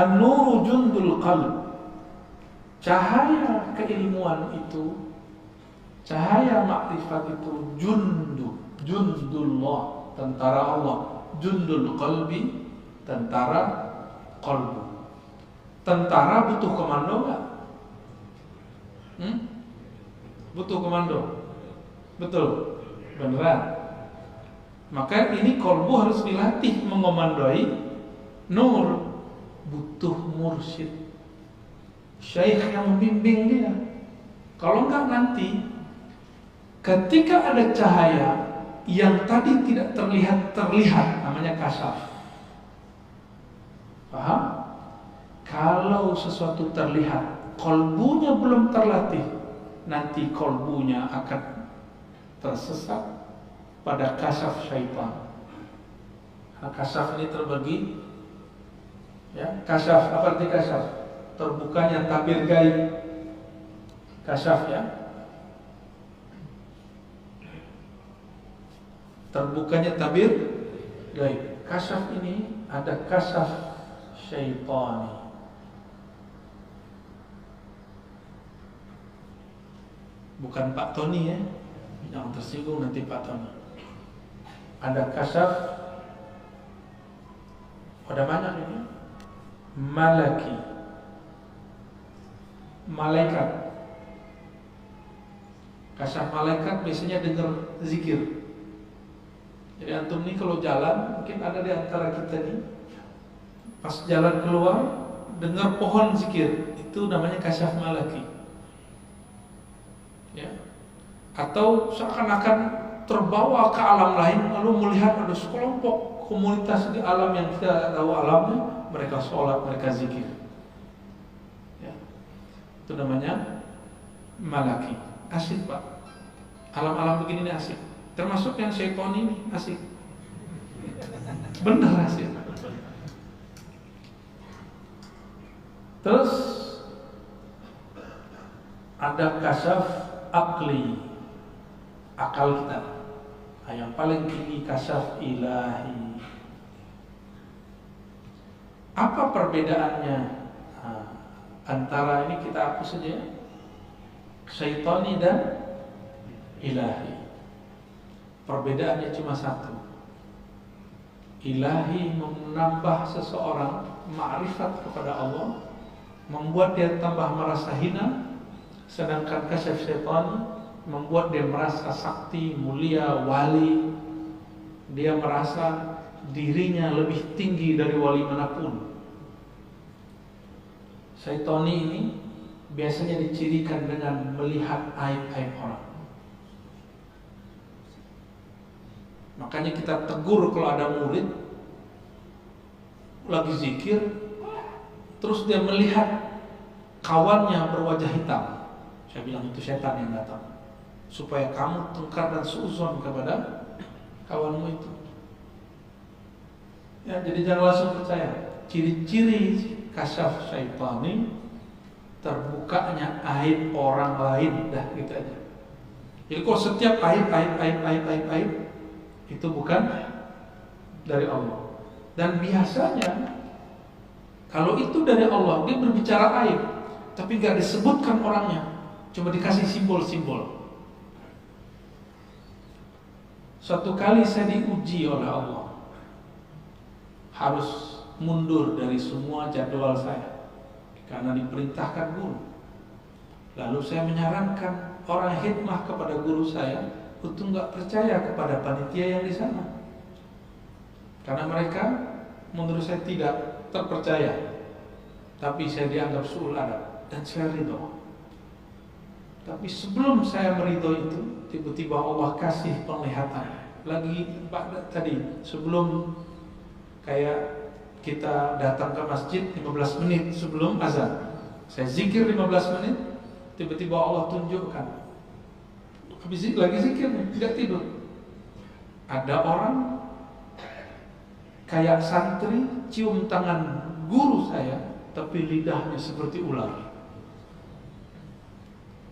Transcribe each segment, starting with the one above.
An-nuru jundul qalb. Cahaya keilmuan itu, cahaya makrifat itu jundullah, tentara Allah. Jundul qalbi, tentara qalbu. Tentara butuh komando nggak? Butuh komando. Betul, beneran. Maka ini qalbu harus dilatih mengomandoi nur. Butuh mursyid, syekh yang membimbing dia. Kalau enggak nanti ketika ada cahaya yang tadi tidak terlihat namanya kasyaf. Paham? Kalau sesuatu terlihat, kolbunya belum terlatih, nanti kolbunya akan tersesat pada kasyaf syaitan. Nah, kasyaf ini terbagi, ya, kasyaf, apa arti kasyaf? Terbukanya tabir gaib. Kasyaf, ya, terbukanya tabir gaib. Kasyaf ini ada kasyaf syaitani. Bukan Pak Tony, ya, yang tersinggung nanti Pak Tony. Ada kasyaf, ada banyak ini. Malaki, malaikat. Kasyaf malaikat biasanya dengar zikir. Jadi antum nih kalau jalan, mungkin ada di antara kita nih, pas jalan keluar dengar pohon zikir, itu namanya kasyaf malaki. Ya. Atau seakan-akan terbawa ke alam lain, lalu melihat ada sekelompok komunitas di alam yang tidak tahu alamnya, mereka sholat, mereka zikir. Ya. Itu namanya malaki. Asik, Pak. Alam-alam begini ini asik. Termasuk yang syaitan ini asik. Benar asik. Terus ada kasyaf akli, akal kita. Nah, yang paling tinggi kasyaf ilahi. Apa perbedaannya antara ini, kita hapus saja, syaitani dan ilahi? Perbedaannya cuma satu. Ilahi menambah seseorang ma'rifat kepada Allah, membuat dia tambah merasa hina. Sedangkan kasyaf syaitani membuat dia merasa sakti, mulia, wali. Dia merasa dirinya lebih tinggi dari wali manapun. Syaitani ini biasanya dicirikan dengan melihat aib-aib orang. Makanya kita tegur kalau ada murid lagi zikir, terus dia melihat kawannya berwajah hitam. Saya bilang itu setan yang datang, supaya kamu tengkar dan suuzon kepada kawanmu itu. Ya, jadi jangan langsung percaya. Ciri-ciri kasyaf syaitani, terbukanya aib orang lain, dah gitu aja. Jadi kalau setiap aib itu bukan dari Allah. Dan biasanya kalau itu dari Allah, dia berbicara aib, tapi nggak disebutkan orangnya, cuma dikasih simbol-simbol. Suatu kali saya diuji oleh Allah, harus mundur dari semua jadwal saya karena diperintahkan guru. Lalu saya menyarankan orang khidmah kepada guru saya untuk nggak percaya kepada panitia yang di sana, karena mereka menurut saya tidak terpercaya. Tapi saya dianggap suul adab dan saya ridho. Tapi sebelum saya meridho itu, tiba-tiba Allah kasih penglihatan. Lagi tadi sebelum kayak kita datang ke masjid 15 menit sebelum azan, saya zikir 15 menit, tiba-tiba Allah tunjukkan. Habis lagi zikir, tidak tidur. Ada orang kayak santri cium tangan guru saya, tapi lidahnya seperti ular.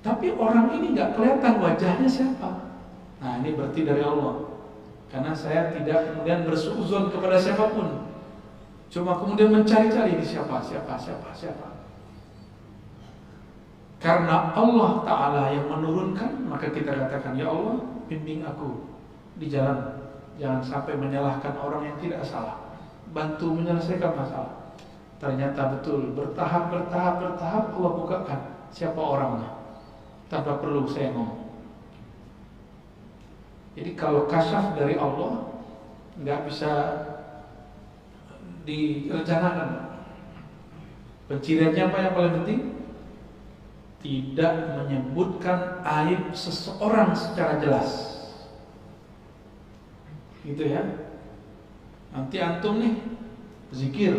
Tapi orang ini nggak kelihatan wajahnya siapa. Nah, ini berarti dari Allah. Karena saya tidak kemudian bersuuzon kepada siapapun. Cuma kemudian mencari-cari ini siapa. Karena Allah Ta'ala yang menurunkan, maka kita katakan, ya Allah, bimbing aku di jalan. Jangan sampai menyalahkan orang yang tidak salah. Bantu menyelesaikan masalah. Ternyata betul, bertahap Allah bukakan siapa orangnya, tanpa perlu saya ngomong. Jadi kalau kasyaf dari Allah nggak bisa direncanakan. Penciriannya apa yang paling penting? Tidak menyebutkan aib seseorang secara jelas. Gitu ya. Nanti antum nih zikir,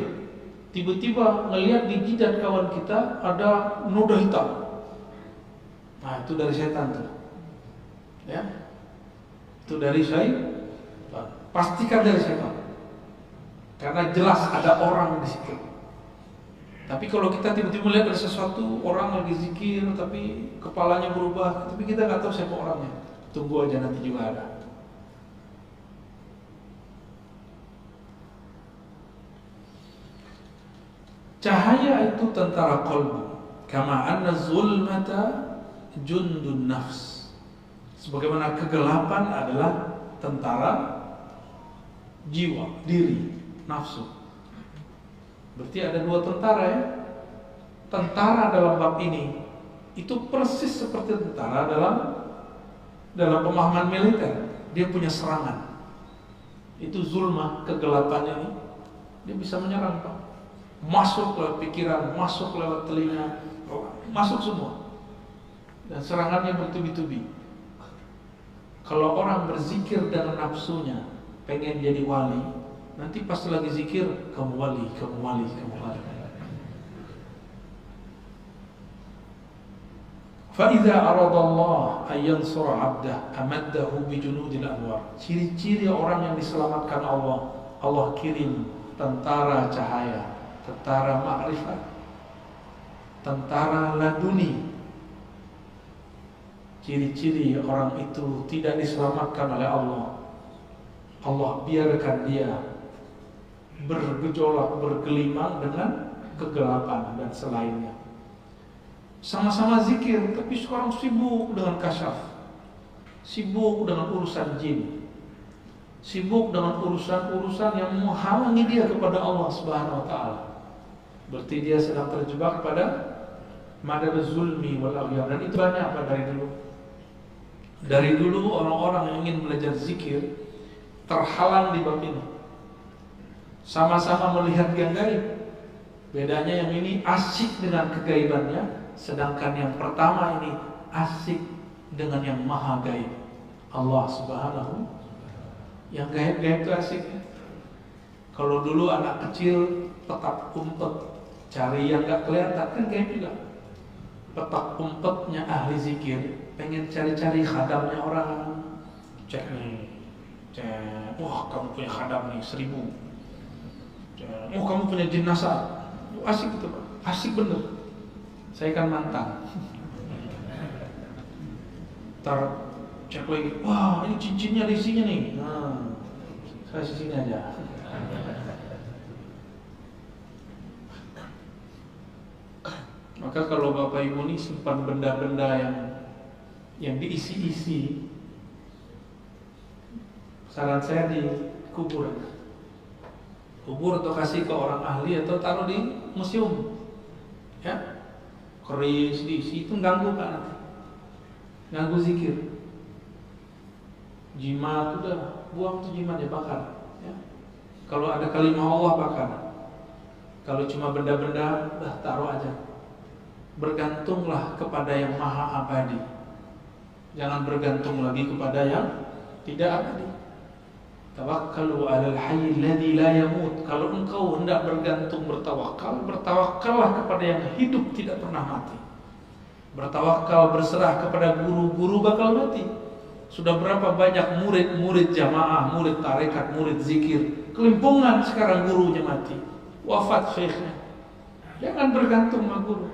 tiba-tiba ngelihat di jidat kawan kita ada noda hitam. Nah, itu dari setan tuh. Ya. Itu dari syaitan. Pastikan dari setan. Karena jelas ada orang di situ. Tapi kalau kita tiba-tiba melihat ada sesuatu, orang lagi zikir tapi kepalanya berubah, tapi kita nggak tahu siapa orangnya. Tunggu aja, nanti juga ada. Cahaya itu tentara qalbu, kama anna zulmata jundun nafs. Sebagaimana kegelapan adalah tentara jiwa, diri, nafsu. Berarti ada dua tentara ya. Tentara dalam bab ini itu persis seperti tentara dalam pemahaman militer. Dia punya serangan. Itu zulmah, kegelapannya ini. Dia bisa menyerang, Pak. Masuk lewat pikiran, masuk lewat telinga, masuk semua. Dan serangannya bertubi-tubi. Kalau orang berzikir dengan nafsunya, pengen jadi wali, nanti pas lagi zikir, kamu wali. فَإِذَا أَرَادَ اللَّهُ أَن يَنْصُرَ عَبْدَهُ أَمَدَّهُ بِجُنُودِ الْأَنْوَارِ. Ciri-ciri orang yang diselamatkan Allah, Allah kirim tentara cahaya, tentara ma'rifat, tentara laduni. Ciri-ciri orang itu tidak diselamatkan oleh Allah. Allah biarkan dia bergejolak, bergelimang dengan kegelapan dan selainnya. Sama-sama zikir, tapi sekarang sibuk dengan kasyaf, sibuk dengan urusan jin, sibuk dengan urusan-urusan yang menghalangi dia kepada Allah Subhanahu wa Ta'ala. Berarti dia sedang terjebak pada madad zulmi wal aghyar. Dan itu banyak apa dari dulu orang-orang yang ingin belajar zikir terhalang di bab ini. Sama-sama melihat yang gaib. Bedanya yang ini asik dengan kegaibannya, sedangkan yang pertama ini asik dengan yang maha gaib, Allah Subhanahu. Yang gaib-gaib itu asik. Kalau dulu anak kecil petak umpet cari yang gak kelihatan, kan gaib juga. Petak umpetnya ahli zikir pengen cari-cari khadamnya orang. Cek nih, cek, wah kamu punya khadam nih 1000. Cek, oh kamu punya jenazah. Asik gitu Pak, asik bener. Saya kan mantan. Ntar cek lagi, wah ini cincinnya di sini nih. Nah, saya di sini aja. Maka kalau Bapak Ibu ini simpan benda-benda yang diisi-isi, saran saya dikubur. Kubur atau kasih ke orang ahli atau taruh di museum. Ya. Keris diisi, itu ganggu Pak nanti. Ganggu zikir. Jimat udah buang tuh jimatnya, bakar. Ya. Kalau ada kalimah Allah bakar. Kalau cuma benda-benda, taruh aja. Bergantunglah kepada yang maha abadi. Jangan bergantung lagi kepada yang tidak abadi. Tawakkalu 'alal hayy alladzi la yamut. Kalau engkau hendak bergantung bertawakal, bertawakallah kepada yang hidup tidak pernah mati. Bertawakal, berserah kepada guru-guru bakal mati. Sudah berapa banyak murid-murid jamaah, murid tarekat, murid zikir, kelimpungan sekarang gurunya mati, wafat syekhnya. Jangan bergantung sama guru.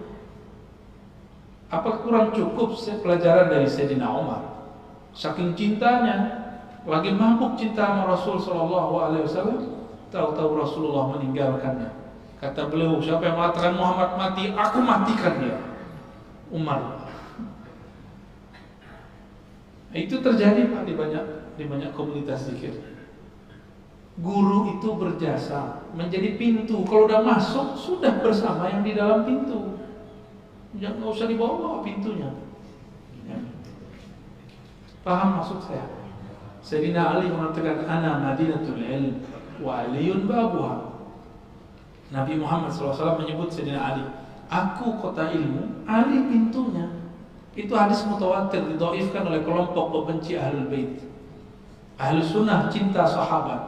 Apa kurang cukup pelajaran dari Sayyidina Umar? Saking cintanya, lagi mabuk cinta sama Rasul Sallallahu Alaihi Wasallam, tahu-tahu Rasulullah meninggalkannya. Kata beliau, siapa yang mengatakan Muhammad mati, aku matikan dia. Umar. Itu terjadi Pak di banyak komunitas zikir. Guru itu berjasa menjadi pintu. Kalau udah masuk sudah bersama yang di dalam pintu. Jangan usah dibawa pintunya. Ya. Paham maksud saya? Sayyidina Ali mengatakan ana madinatul ilm wa aliyun babuha. Nabi Muhammad SAW menyebut Sayyidina Ali, aku kota ilmu, Ali pintunya. Itu hadis mutawatir didhaifkan oleh kelompok pembenci Ahlul Bait. Ahlus Sunnah cinta sahabat,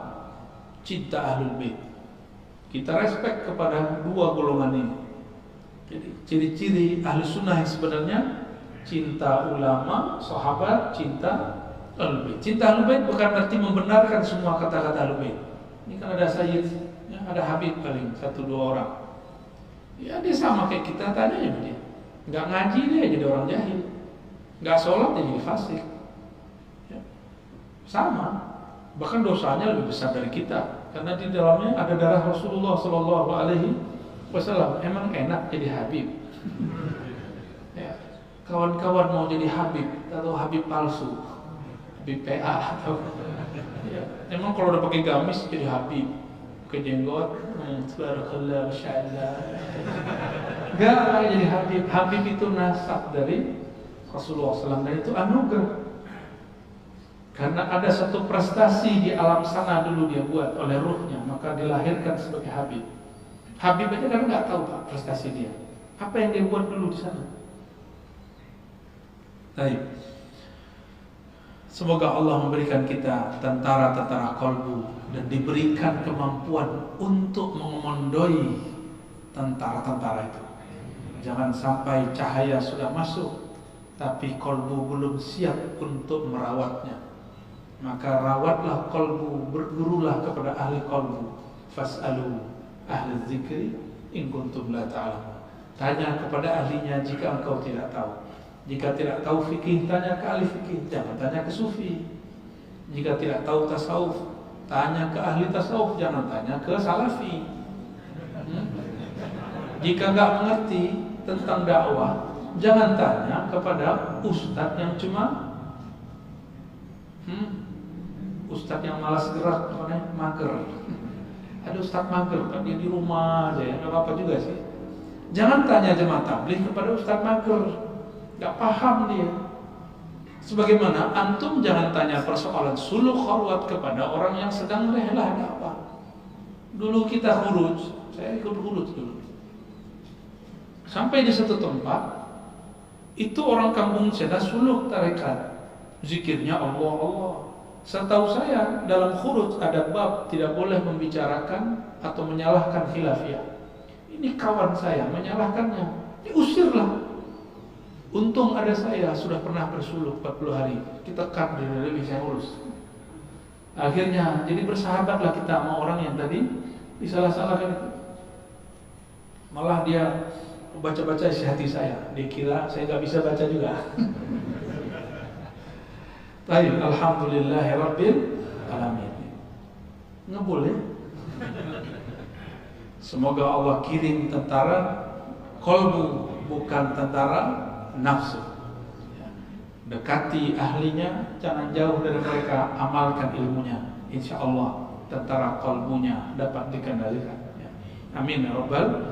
cinta Ahlul Bait. Kita respect kepada dua golongan ini. Jadi ciri-ciri Ahlus Sunnah yang sebenarnya cinta ulama, sahabat, cinta Ahlul Bait. Cinta Ahlul Bait bukan berarti membenarkan semua kata-kata Ahlul Bait. Ini kan ada Sayyid, ya, ada Habib paling 1-2 orang. Ya dia sama kayak kita, tanya aja dia. Nggak ngaji dia jadi orang jahil, nggak sholat dia jadi fasik. Ya. Sama, bahkan dosanya lebih besar dari kita karena di dalamnya ada darah Rasulullah Sallallahu Alaihi Wasallam. Emang enak jadi Habib? Ya. Kawan-kawan mau jadi Habib atau Habib palsu, Habib PA atau ya. Emang kalau udah pakai gamis jadi Habib, pakai jenggot, tabarakallah, masyaallah. Enggak lah jadi Habib. Habib itu nasab dari Rasulullah SAW dan itu anugerah. Karena ada satu prestasi di alam sana dulu dia buat oleh ruhnya, maka dilahirkan sebagai Habib. Habib aja kan nggak tahu Pak prestasi dia. Apa yang dia buat dulu di sana? Baik. Semoga Allah memberikan kita tentara-tentara kolbu dan diberikan kemampuan untuk mengomandoi tentara-tentara itu. Jangan sampai cahaya sudah masuk tapi kolbu belum siap untuk merawatnya. Maka rawatlah kolbu, bergurulah kepada ahli kolbu. Fas'alu ahli dzikri in kuntum la ta'lamun. Tanya kepada ahlinya jika engkau tidak tahu. Jika tidak tahu fikih, tanya ke ahli fikih, jangan tanya ke sufi. Jika tidak tahu tasawuf, tanya ke ahli tasawuf, jangan tanya ke salafi. Jika nggak mengerti tentang dakwah, jangan tanya kepada ustadz yang cuma ustadz yang malas gerak, mager. Ada ustadz mager, kan dia di rumah aja, nggak apa-apa juga sih. Jangan tanya jemaah tabligh kepada ustadz mager, nggak paham dia. Sebagaimana antum jangan tanya persoalan suluk khalwat kepada orang yang sedang rehlah dakwah. Dulu kita khuruj, saya ikut khuruj dulu. Sampai di satu tempat, itu orang kampung saya suluk tarekat, zikirnya Allah Allah. Setahu saya dalam khuruj ada bab tidak boleh membicarakan atau menyalahkan khilafiyah. Ini kawan saya menyalahkannya, diusirlah. Untung ada saya sudah pernah bersuluk 40 hari. Kita cut dari lebih saya urus. Akhirnya jadi bersahabatlah kita sama orang yang tadi disalah-salahkan itu. Malah dia baca-baca isi hati saya. Dia kira saya nggak bisa baca juga. Baik, alhamdulillahirabbil alamin. Nggak boleh. Semoga Allah kirim tentara kolbu, bukan tentara nafsu. Dekati ahlinya, jangan jauh dari mereka, amalkan ilmunya. Insya Allah tentara kolbunya dapat dikendalikan. Amin ya rabbal